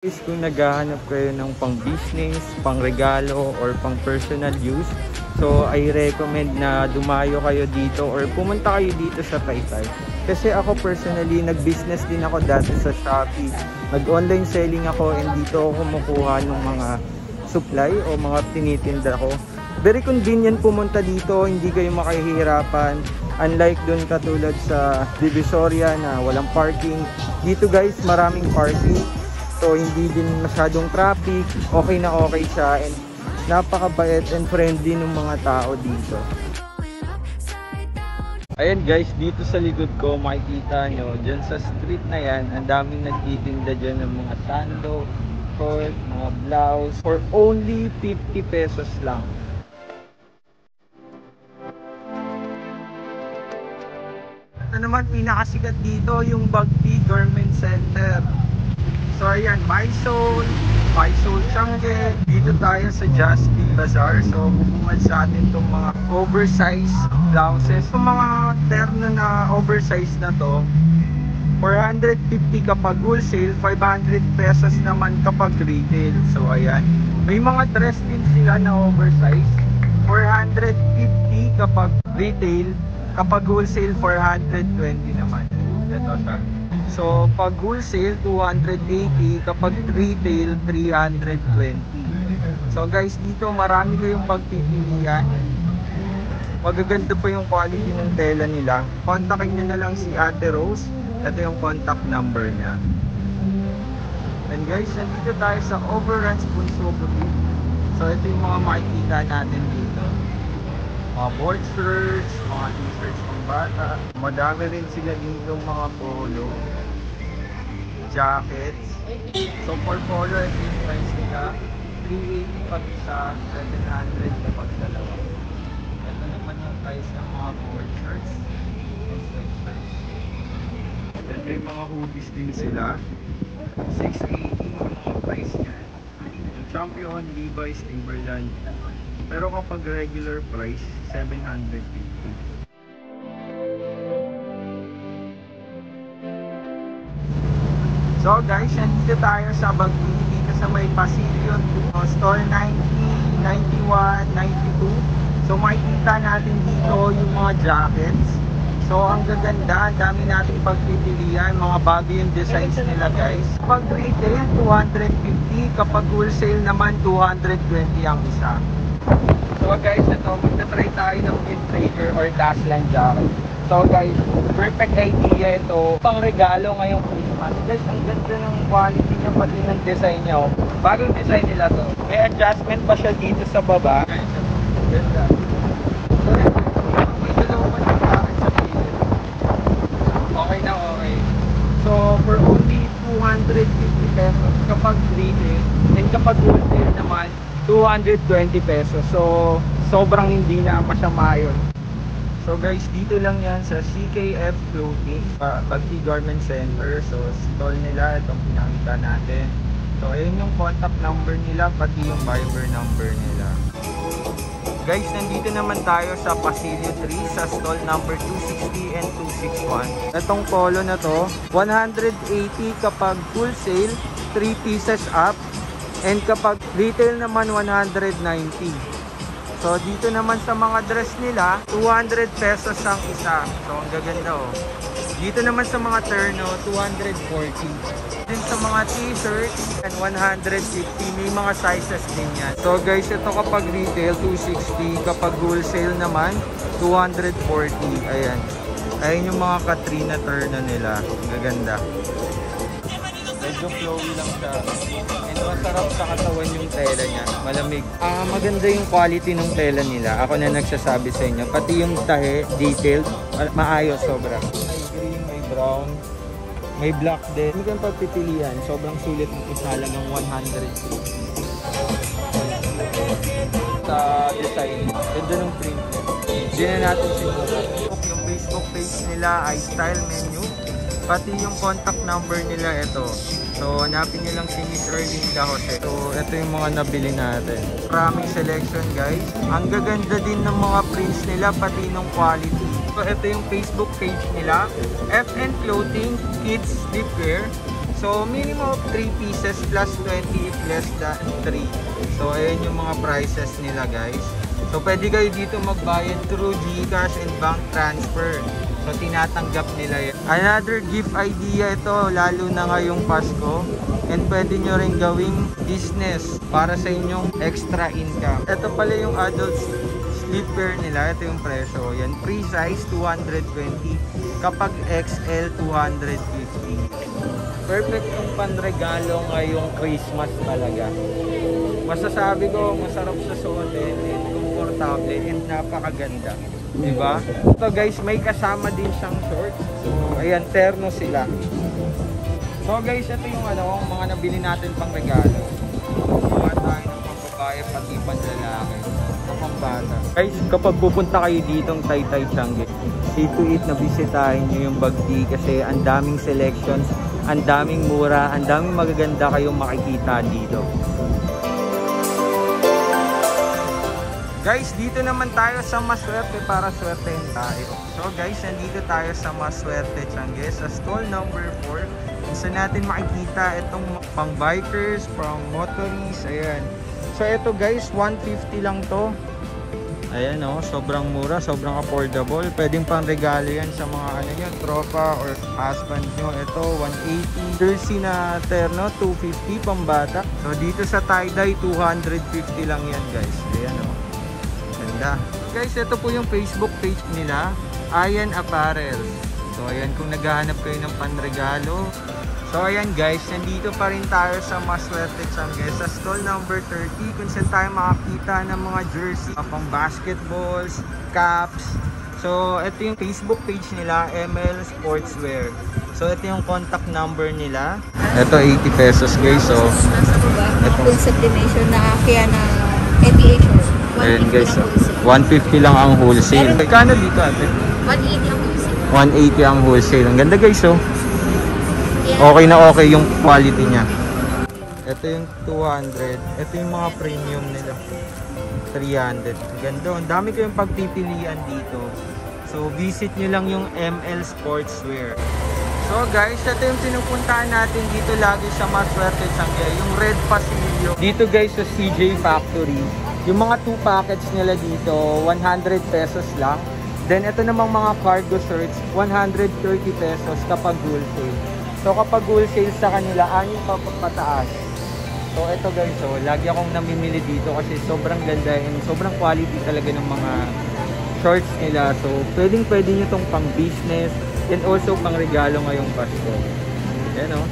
Kung naghahanap kayo ng pang business, pang regalo, or pang personal use, so I recommend na dumayo kayo dito or pumunta kayo dito sa Taytay. Kasi ako personally, nag-business din ako dati sa Shopee. Nag-online selling ako and dito ako kumukuha ng mga supply o mga tinitinda ko. Very convenient pumunta dito, hindi kayo makahihirapan. Unlike dun katulad sa Divisoria na walang parking. Dito guys, maraming parking. So hindi din masyadong traffic, okay na okay siya and napakabait and friendly ng mga tao dito. Ayan guys, dito sa likod ko makikita nyo, dyan sa street na yan, ang daming nagtitinda dyan ng mga sando, short, mga blouse for only 50 pesos lang. Ito naman pinakasikat dito yung Bagpi Garment Center. So ayan, Mysol Changi. Dito tayo sa Justin Bazaar. So bubungad sa atin itong mga oversized blouses. Itong mga terno na oversized na to, 450 kapag wholesale, 500 pesos naman kapag retail. So ayan, may mga dress din sila na oversized, 450 kapag retail, kapag wholesale 420 naman. Ito siya. So, pag wholesale, 280. Kapag retail, 320. So, guys, dito marami kayong pagpipilian. Magaganda pa yung quality ng tela nila. Kontakin nyo na lang si Ate Rose. Ito yung contact number niya. And guys, nandito tayo sa Overruns Bunso Boutique. So, ito yung mga makikita natin dito. Mga board shirts, mga t-shirts ng bata. Madami rin sila dito mga polo, jackets. So for polo, ito yung price nila, 380 pag isa, 700 kapag dalawa. Ito naman yung price ng mga board shirts. Ito yung mga hoodies din sila, 680 yung mga price niya. Champion, Levi's, Timberland. Pero kapag regular price, 750. So guys, nandito tayo sa Bagpi, dito sa may Pasilyon, store 90, 91, 92. So makikita natin dito yung mga jackets. So ang gaganda, ang dami nating pagpipilian, mga bago yung designs nila guys. Kapag retail, 250, kapag wholesale naman 220 ang isa. So guys, ito, magta-try tayo ng Windbreaker or Dazzling jacket. So guys, perfect idea ito, pang regalo ngayong Christmas. Guys, ang ganda ng quality niya, pati ng design niya. Bagong design nila to. May adjustment pa siya dito sa baba. Guys, ganda. So may dalawa pa yung jacket sa pilit. Okay na okay. So for only 250 pesos kapag retail, and kapag wholesale naman 220 pesos. So sobrang hindi na masama yun. So guys, dito lang yan sa CKF Clothing, Bagpi Garment Center. So stall nila, itong pinakita natin. So ayun yung contact number nila, pati yung Viber number nila. Guys, nandito naman tayo sa Pasilyo 3 sa stall number 260 and 261. Itong polo na to, 180 kapag wholesale, 3 pieces up. And kapag retail naman 190. So dito naman sa mga dress nila, 200 pesos ang isa. So ang gaganda oh. Dito naman sa mga terno, 240. Din sa mga t-shirts, 150. May mga sizes din yan. So guys, ito kapag retail, 260. Kapag wholesale naman, 240. Ayan. Ayan yung mga Katrina terno nila. Ang gaganda. Medyo flowy lang siya. And masarap sa katawan yung tela niya. Malamig. Maganda yung quality ng tela nila. Ako na nagsasabi sa inyo. Pati yung tahe, detailed, maayos sobra. May green, may brown, may black din. Hindi kang pagpipilian. Sobrang sulit ng isalagang 100. Sa design. Ganda ng print. Hindi na natin sinulat. Yung Facebook page nila ay Style Menu. Pati yung contact number nila ito. So hanapin nyo lang si Miss Erlinda Jose. So ito yung mga nabili natin. Maraming selection guys. Ang gaganda din ng mga prints nila, pati ng quality. So ito yung Facebook page nila, FN Clothing Kids Sleepwear. So, minimum of 3 pieces plus 20 if less than 3. So, ayan yung mga prices nila guys. So, pwede kayo dito magbayad through GCash and bank transfer. So, tinatanggap nila yun. Another gift idea ito, lalo na ngayong Pasko. And pwede nyo rin gawing business para sa inyong extra income. Ito pala yung adult sleepwear nila. Ito yung presyo. Yan, free size 220. Kapag XL 250. Perfect yung panregalo ngayong Christmas talaga. Masasabi ko, masarap sa suotin and komportable and napakaganda. Diba? So guys, may kasama din siyang shorts. So, ayan, terno sila. So guys, ito yung mga nabili natin pang regalo. Mga tayo ng pambabae, pati panlalaki. Sa pambata. Guys, kapag pupunta kayo ditong Taytay Tiange, see to it na bisitahin nyo yung Bagdi kasi ang daming selections, ang daming mura, ang daming magaganda kayong makikita dito. Guys, dito naman tayo sa Maswerte para swertein tayo. So guys, nandito tayo sa Maswerte Tiange sa stall number 4. Gusto natin makikita itong pang bikers, pang motorists, ayan. So ito guys, 150 lang to. Ayan o, sobrang mura, sobrang affordable. Pwedeng pang regalo yan sa mga tropa or husband nyo. Ito, 180. Jersey na terno, 250 pambata. So dito sa tie-dye, 250 lang yan guys. Ayan o. Ganda. Guys, ito po yung Facebook page nila, Ayan Apparel. So ayan, kung naghahanap kayo ng panregalo. So ayan guys, nandito pa rin tayo sa Maswerte Tiange sa stall number 30 kung saan tayo makakita ng mga jersey, pang basketballs, caps. So ito yung Facebook page nila, ML Sportswear. So ito yung contact number nila. Ito 80 pesos guys. So ito full sublimation na kaya na NBA short. Ayan guys, 150 lang ang wholesale. Kano dito ate? 180 ang wholesale. 180 ang wholesale. Ang ganda guys oh. Okay na okay yung quality niya. Ito yung 200. Ito yung mga premium nila. 300. Ganda. Ang dami kayong pagpipilian dito. So visit nyo lang yung ML Sportswear. So guys, ito yung pinupuntahan natin dito lagi sa Maswerte Tiange. Yung Red Pasillo. Dito guys sa CJ Factory. Yung mga 2 packets nila dito, 100 pesos lang. Then ito namang mga cargo shirts, 130 pesos kapag wholesale. So kapag wholesale sa kanila, anin pa pataas. So ito guys, so lagi akong namimili dito kasi sobrang ganda and sobrang quality talaga ng mga shorts nila. So pwede nyo itong pang business and also pang regalo ngayong Pasko. Yan o.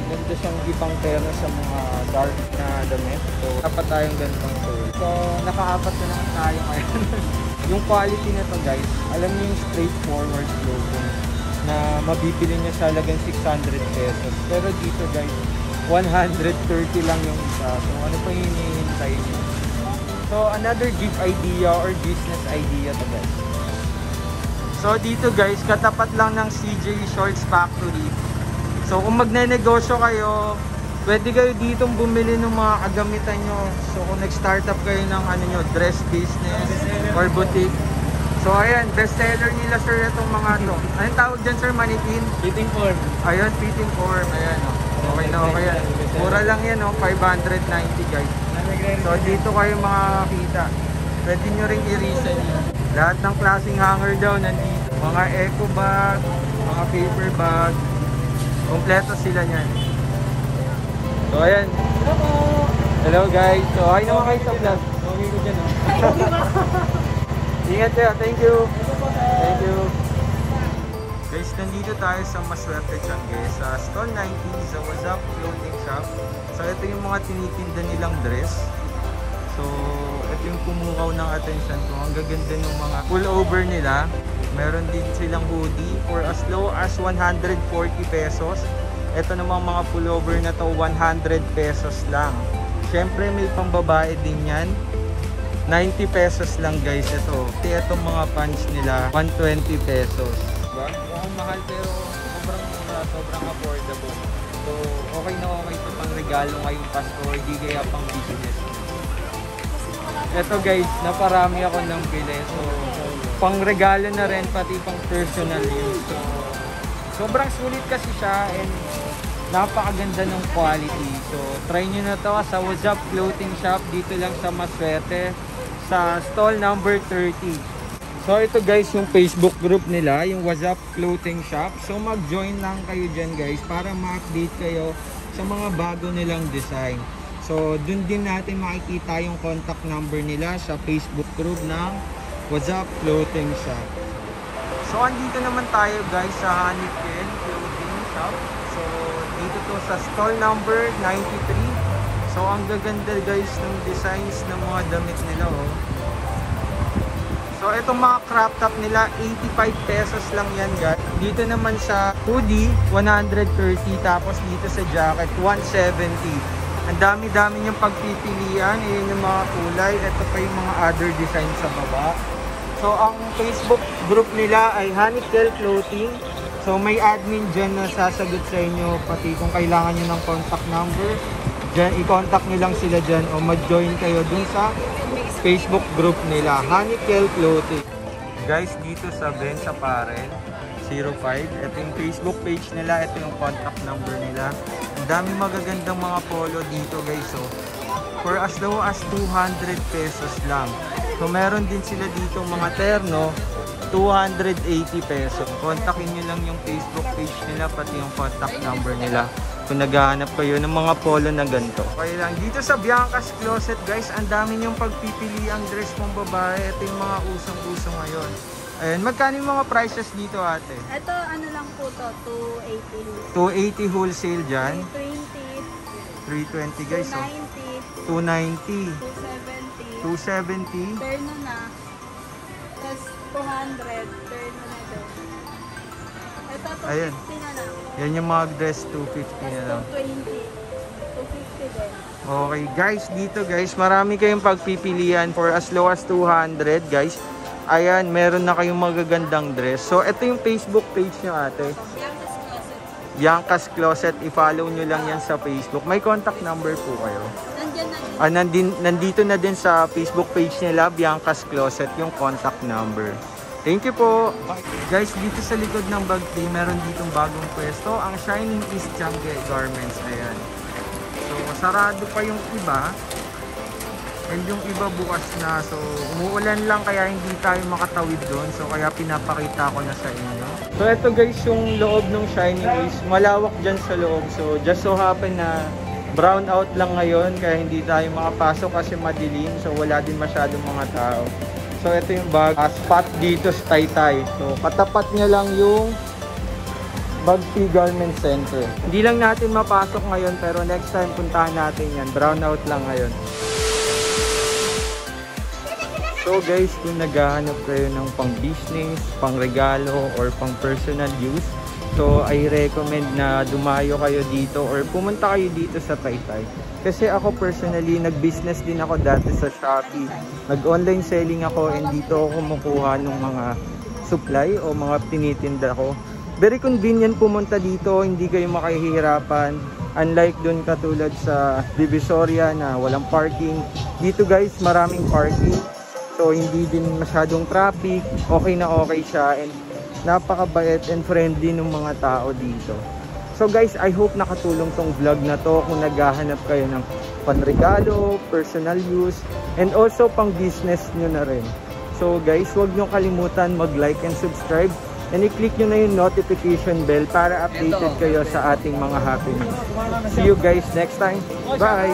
Ganda siyang gipang terno sa mga dark na damit. So dapat tayong ganitong tool. So naka-apat na naman tayo ngayon. Yung quality na to guys, alam niyo yung straightforward clothing na mabibili niya sa halagang 600 pesos. Pero dito guys, 130 lang yung isa. So ano pa yung hinihintay niyo? So another gift idea or business idea to guys. So dito guys, katapat lang ng CJ Shorts Factory. So kung magnenegosyo kayo, pwede kayo ditong bumili ng mga kagamitan nyo. So kung nag-startup kayo ng dress business or boutique. So ayan, bestseller nila sir itong mga to. Anong tawag dyan sir, manikin? Fitting form. Ayun, fitting form. Ayan o. Okay na okay yan. Mura lang yan o, 590 guys. So dito kayo makakita. Pwede nyo rin i-resell yun. Lahat ng klaseng hanger daw nandito. Mga eco bag, mga paper bag. Kompleto sila niyan. So ayan. Hello guys. So hi naman kayo sa vlog. Okay ko dyan o. Ingat kayo. Thank you. Thank you. Guys, nandito tayo sa Maswerte Tiange sa stall 90 sa What's Up Clothing Shop. So ito yung mga tinitinda nilang dress. So ito yung kumukaw ng attention ko. Ang gaganda ng mga pullover nila. Meron din silang hoodie for as low as 140 pesos. Ito namang mga pullover na to 100 pesos lang. Syempre may pambabae din yan. 90 pesos lang guys ito. Itong mga pants nila 120 pesos. Diba? Mukhang mahal pero sobrang mura, sobrang affordable. So okay na okay ito pang regalo ngayong Pasko, hindi kaya pang business. Ito guys, naparami ako ng bili. So pang regalo na rin, pati pang personal use. So sobrang sulit kasi siya and napakaganda ng quality. So try nyo na to sa What's Up Clothing Shop, dito lang sa Maswerte, sa stall number 30. So ito guys yung Facebook group nila, yung What's Up Clothing Shop. So mag-join lang kayo dyan guys para ma-update kayo sa mga bago nilang design. So dun din natin makikita yung contact number nila sa Facebook group ng What's Up Clothing Shop. So andito naman tayo guys sa Hanikel Clothing Shop. So dito to sa stall number 93. So ang gaganda guys ng designs ng mga damit nila oh. So itong mga crop top nila 85 pesos lang yan guys. Dito naman sa hoodie 130, tapos dito sa jacket 170. Ang dami-dami niyong pagpipilian. Ayan yung mga kulay. Ito pa yung mga other design sa baba. So ang Facebook group nila ay Hanikel Clothing. So may admin dyan na sasagot sa inyo, pati kung kailangan nyo ng contact number dyan, i-contact nyo lang sila dyan o mag-join kayo dun sa Facebook group nila, Hanikel Clothing. Guys, dito sa Ben sa Paren 05, ito yung Facebook page nila, ito yung contact number nila. Ang dami magagandang mga polo dito guys, so for as low as 200 pesos lang. So meron din sila dito mga terno 280 pesos. Kontakin nyo lang yung Facebook page nila, pati yung contact number nila kung naghahanap kayo ng mga polo na ganito. Okay lang, dito sa Bianca's Closet guys, ang dami nyong pagpipili ang dress mong babae. Ito yung mga usong-uso ngayon. Ayan, magkano yung mga prices dito ate? Ito ano lang po to, 280. 280 wholesale dyan. 320. 320 guys. 290. 290. 270. 270. Terno na. Tapos 200. Terno na doon. Ito 250 Ayan. na lang. Yan yung mga dress 250 na lang. 220. 250 din. Okay guys, dito guys, marami kayong pagpipilian for as low as 200 guys. Ayan, meron na kayong magagandang dress. So, ito yung Facebook page nyo ate. Bianca's Closet. Bianca's Closet. I-follow nyo lang yan sa Facebook. May contact number po kayo. Nandyan na din. Nandito na din sa Facebook page nila, Bianca's Closet, yung contact number. Thank you po. Guys, dito sa likod ng Bagti, meron ditong bagong pwesto. Ang Shining East Changi Garments. Ayan. So, sarado pa yung iba. And yung iba bukas na. So, umuulan lang kaya hindi tayo makatawid doon. So, kaya pinapakita ko na sa inyo. So, ito guys, yung loob ng Shining East. Malawak dyan sa loob. So, just so happen na brown out lang ngayon. Kaya hindi tayo makapasok kasi madilim. So, wala din masyadong mga tao. So, ito yung spot dito sa Taytay. So, katapat niya lang yung Bagti Garment Center. Hindi lang natin mapasok ngayon pero next time puntahan natin yan. Brown out lang ngayon. So guys, kung naghahanap kayo ng pang business, pang regalo, or pang personal use, so I recommend na dumayo kayo dito or pumunta kayo dito sa Taytay. Kasi ako personally, nag-business din ako dati sa Shopee. Nag-online selling ako and dito ako kumukuha ng mga supply o mga tinitinda ko. Very convenient pumunta dito, hindi kayo makahihirapan. Unlike dun katulad sa Divisoria na walang parking. Dito guys, maraming parking. So hindi din masyadong traffic, okay na okay siya, and napakabait and friendly ng mga tao dito. So guys, I hope nakatulong tong vlog na to kung naghahanap kayo ng panregalo, personal use, and also pang business nyo na rin. So guys, huwag nyo kalimutan mag-like and subscribe, and i-click nyo na yung notification bell para updated kayo sa ating mga happenings. See you guys next time. Bye!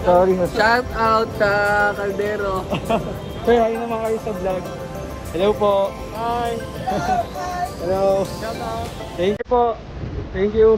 Sorry, Shout out sa Caldero. Sir, hi naman kayo sa vlog. Hello po. Hi. Hello. Shout out. Thank you po. Thank you.